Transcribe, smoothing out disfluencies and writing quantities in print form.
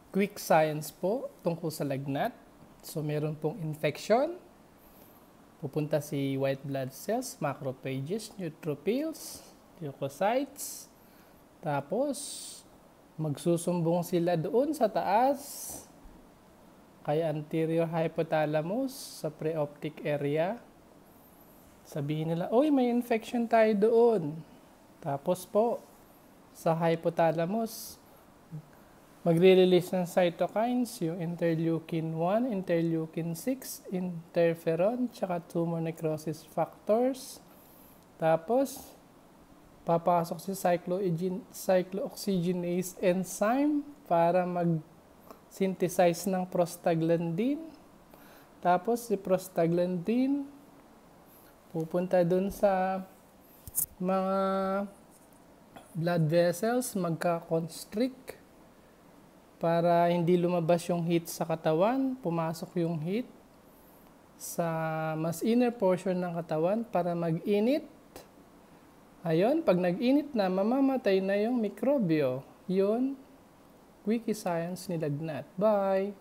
Quick science po tungkol sa lagnat. So meron pong infection, pupunta si white blood cells, macrophages, neutrophils, leukocytes. Tapos magsusumbong sila doon sa taas kay anterior hypothalamus sa preoptic area. Sabihin nila, oy, may infection tayo doon. Tapos po, sa hypothalamus, magre-release ng cytokines, yung interleukin 1, interleukin 6, interferon, tsaka tumor necrosis factors. Tapos, papasok si cyclooxygenase enzyme para mag-synthesize ng prostaglandin. Tapos, si prostaglandin pupunta dun sa mga blood vessels, magka-constrict para hindi lumabas yung heat sa katawan, pumasok yung heat sa mas inner portion ng katawan para mag-init. Ayun, pag nag-init na, mamamatay na yung mikrobyo. Yun, wiki science ni lagnat. Bye!